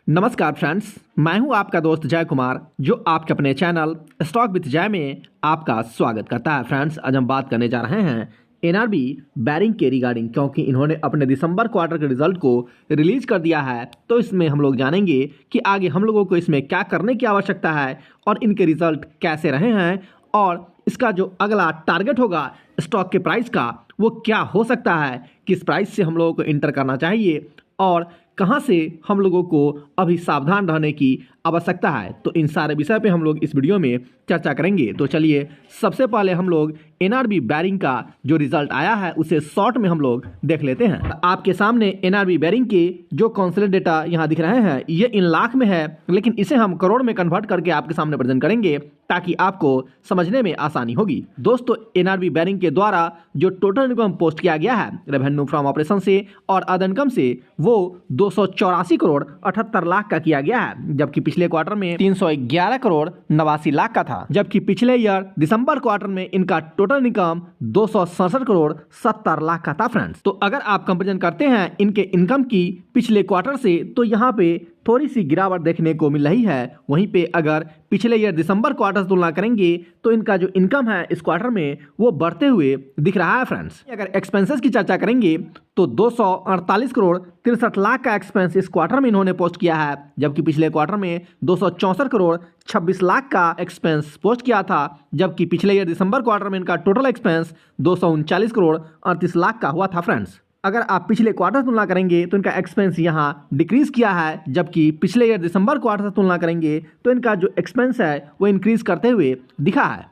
नमस्कार फ्रेंड्स, मैं हूं आपका दोस्त जय कुमार जो आपके अपने चैनल स्टॉक विद जय में आपका स्वागत करता है। फ्रेंड्स, आज हम बात करने जा रहे हैं एनआरबी बैरिंग के रिगार्डिंग, क्योंकि इन्होंने अपने दिसंबर क्वार्टर के रिजल्ट को रिलीज कर दिया है। तो इसमें हम लोग जानेंगे कि आगे हम लोगों को इसमें क्या करने की आवश्यकता है और इनके रिजल्ट कैसे रहे हैं और इसका जो अगला टारगेट होगा स्टॉक के प्राइस का वो क्या हो सकता है, किस प्राइस से हम लोगों को इंटर करना चाहिए और कहां से हम लोगों को अभी सावधान रहने की आवश्यकता है। तो इन सारे विषय पे हम लोग इस वीडियो में चर्चा करेंगे। तो चलिए सबसे पहले हम लोग एनआरबी बैरिंग का जो रिजल्ट आया है उसे शॉर्ट में हम लोग देख लेते हैं। आपके सामने एनआरबी बैरिंग के जो काउंसिल डेटा यहाँ दिख रहे हैं ये इन लाख में है, लेकिन इसे हम करोड़ में कन्वर्ट करके आपके सामने प्रेजेंट करेंगे ताकि आपको समझने में आसानी होगी। दोस्तों, एनआरबी बैरिंग के द्वारा जो टोटल इनकम पोस्ट किया गया है रेवेन्यू फ्रॉम ऑपरेशन से और अदर इनकम से वो 284 करोड़ 78 लाख का किया गया है, जबकि पिछले क्वार्टर में 311 करोड़ 89 लाख का था, जबकि पिछले ईयर दिसंबर क्वार्टर में इनका टोटल इनकम 267 करोड़ 70 लाख का था। फ्रेंड्स, तो अगर आप कंपेरिजन करते हैं इनके इनकम की पिछले क्वार्टर से तो यहाँ पे थोड़ी सी गिरावट देखने को मिल रही है। वहीं पे अगर पिछले ईयर दिसंबर क्वार्टर से तुलना करेंगे तो इनका जो इनकम है इस क्वार्टर में वो बढ़ते हुए दिख रहा है। फ्रेंड्स, अगर एक्सपेंसेस की चर्चा करेंगे तो 248 करोड़ 63 लाख का एक्सपेंस इस क्वार्टर में इन्होंने पोस्ट किया है, जबकि पिछले क्वार्टर में 264 करोड़ 26 लाख का एक्सपेंस पोस्ट किया था, जबकि पिछले ईयर दिसंबर क्वार्टर में इनका टोटल एक्सपेंस 239 करोड़ 38 लाख का हुआ था। फ्रेंड्स, अगर आप पिछले क्वार्टर से तुलना करेंगे तो इनका एक्सपेंस यहाँ डिक्रीज किया है, जबकि पिछले ईयर दिसंबर क्वार्टर से तुलना करेंगे तो इनका जो एक्सपेंस है वो इंक्रीज करते हुए दिखा है।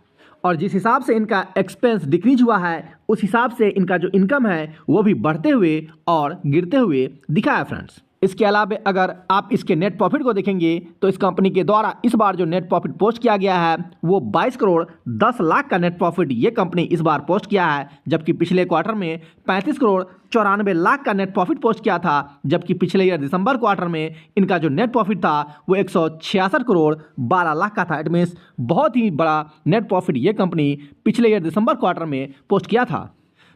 और जिस हिसाब से इनका एक्सपेंस डिक्रीज हुआ है उस हिसाब से इनका जो इनकम है वो भी बढ़ते हुए और गिरते हुए दिखा है। फ्रेंड्स, इसके अलावा अगर आप इसके नेट प्रॉफिट को देखेंगे तो इस कंपनी के द्वारा इस बार जो नेट प्रॉफिट पोस्ट किया गया है वो 22 करोड़ 10 लाख का नेट प्रॉफिट ये कंपनी इस बार पोस्ट किया है, जबकि पिछले क्वार्टर में 35 करोड़ 94 लाख का नेट प्रॉफिट पोस्ट किया था, जबकि पिछले ईयर दिसंबर क्वार्टर में इनका जो नेट प्रॉफिट था वो 166 करोड़ 12 लाख का था। इट मीन्स बहुत ही बड़ा नेट प्रॉफिट ये कंपनी पिछले ईयर दिसंबर क्वार्टर में पोस्ट किया था।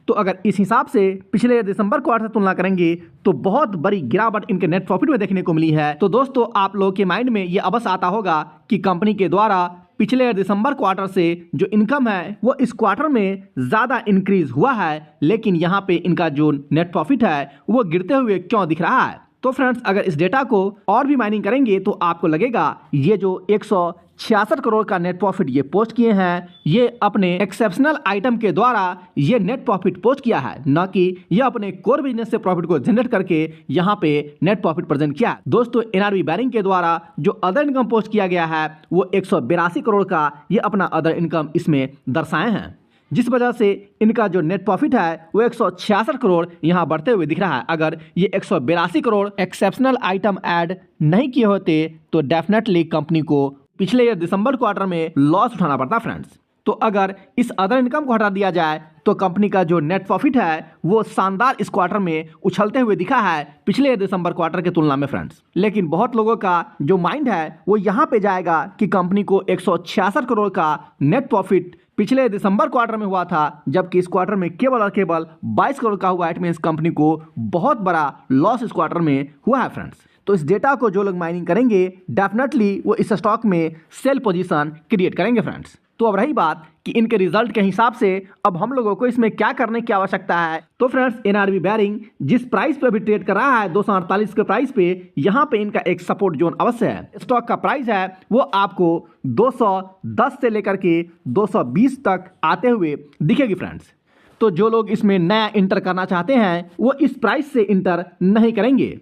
तो अगर इस हिसाब से पिछले दिसंबर क्वार्टर से तुलना करेंगे तो बहुत बड़ी गिरावट इनके नेट प्रॉफिट में देखने को मिली है। तो दोस्तों, आप लोगों के माइंड में ये अवश्य आता होगा कि कंपनी के द्वारा पिछले दिसंबर क्वार्टर से जो इनकम है वो इस क्वार्टर में ज़्यादा इंक्रीज हुआ है, लेकिन यहाँ पे इनका जो नेट प्रॉफिट है वो गिरते हुए क्यों दिख रहा है। तो फ्रेंड्स, अगर इस डेटा को और भी माइनिंग करेंगे तो आपको लगेगा ये जो 166 करोड़ का नेट प्रॉफिट ये पोस्ट किए हैं ये अपने एक्सेप्शनल आइटम के द्वारा ये नेट प्रॉफिट पोस्ट किया है, न कि ये अपने कोर बिजनेस से प्रॉफिट को जनरेट करके यहाँ पे नेट प्रॉफिट प्रेजेंट किया। दोस्तों, एनआरबी बैरिंग के द्वारा जो अदर इनकम पोस्ट किया गया है वो 182 करोड़ का ये अपना अदर इनकम इसमें दर्शाए हैं, जिस वजह से इनका जो नेट प्रॉफिट है वो 166 करोड़ यहाँ बढ़ते हुए दिख रहा है। अगर ये 182 करोड़ एक्सेप्शनल आइटम ऐड नहीं किए होते तो डेफिनेटली कंपनी को पिछले ईयर दिसंबर क्वार्टर में लॉस उठाना पड़ता। फ्रेंड्स, तो अगर इस अदर इनकम को हटा दिया जाए तो कंपनी का जो नेट प्रॉफिट है वो शानदार इस क्वार्टर में उछलते हुए दिखा है पिछले दिसंबर क्वार्टर के तुलना में। फ्रेंड्स, लेकिन बहुत लोगों का जो माइंड है वो यहाँ पे जाएगा कि कंपनी को 166 करोड़ का नेट प्रॉफिट पिछले दिसंबर क्वार्टर में हुआ था, जबकि इस क्वार्टर में केवल और केवल 22 करोड़ का हुआ। इट मीन्स कंपनी को बहुत बड़ा लॉस इस क्वार्टर में हुआ है। फ्रेंड्स, तो इस डेटा को जो लोग माइनिंग करेंगे डेफिनेटली वो इस स्टॉक में सेल पोजीशन क्रिएट करेंगे। फ्रेंड्स, तो अब रही बात कि इनके रिजल्ट के हिसाब से अब हम लोगों को इसमें क्या करने की आवश्यकता है। तो फ्रेंड्स, एनआरबी बैरिंग जिस प्राइस पे भी ट्रेड कर रहा है 248 के प्राइस पे, यहाँ पे इनका एक सपोर्ट जोन अवश्य है। स्टॉक का प्राइस है वो आपको 210 से लेकर के 220 तक आते हुए दिखेगी। फ्रेंड्स, तो जो लोग इसमें नया इंटर करना चाहते हैं वो इस प्राइस से इंटर नहीं करेंगे।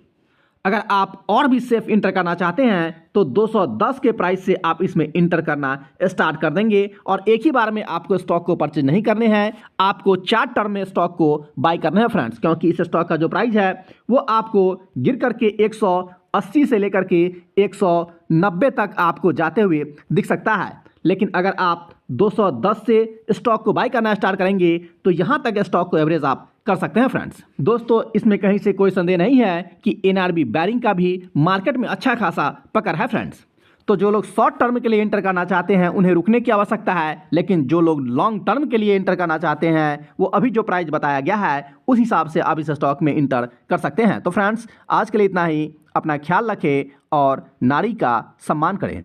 अगर आप और भी सेफ इंटर करना चाहते हैं तो 210 के प्राइस से आप इसमें इंटर करना स्टार्ट कर देंगे और एक ही बार में आपको स्टॉक को परचेज नहीं करने हैं, आपको 4 टर्म में स्टॉक को बाय करना है। फ्रेंड्स, क्योंकि इस स्टॉक का जो प्राइस है वो आपको गिर करके 180 से लेकर के 190 तक आपको जाते हुए दिख सकता है, लेकिन अगर आप 210 से स्टॉक को बाय करना स्टार्ट करेंगे तो यहाँ तक स्टॉक को एवरेज आप कर सकते हैं। फ्रेंड्स, दोस्तों, इसमें कहीं से कोई संदेह नहीं है कि एनआरबी बैरिंग का भी मार्केट में अच्छा खासा पकड़ है। फ्रेंड्स, तो जो लोग शॉर्ट टर्म के लिए एंटर करना चाहते हैं उन्हें रुकने की आवश्यकता है, लेकिन जो लोग लॉन्ग टर्म के लिए एंटर करना चाहते हैं वो अभी जो प्राइस बताया गया है उस हिसाब से आप इस स्टॉक में एंटर कर सकते हैं। तो फ्रेंड्स, आज के लिए इतना ही। अपना ख्याल रखें और नारी का सम्मान करें।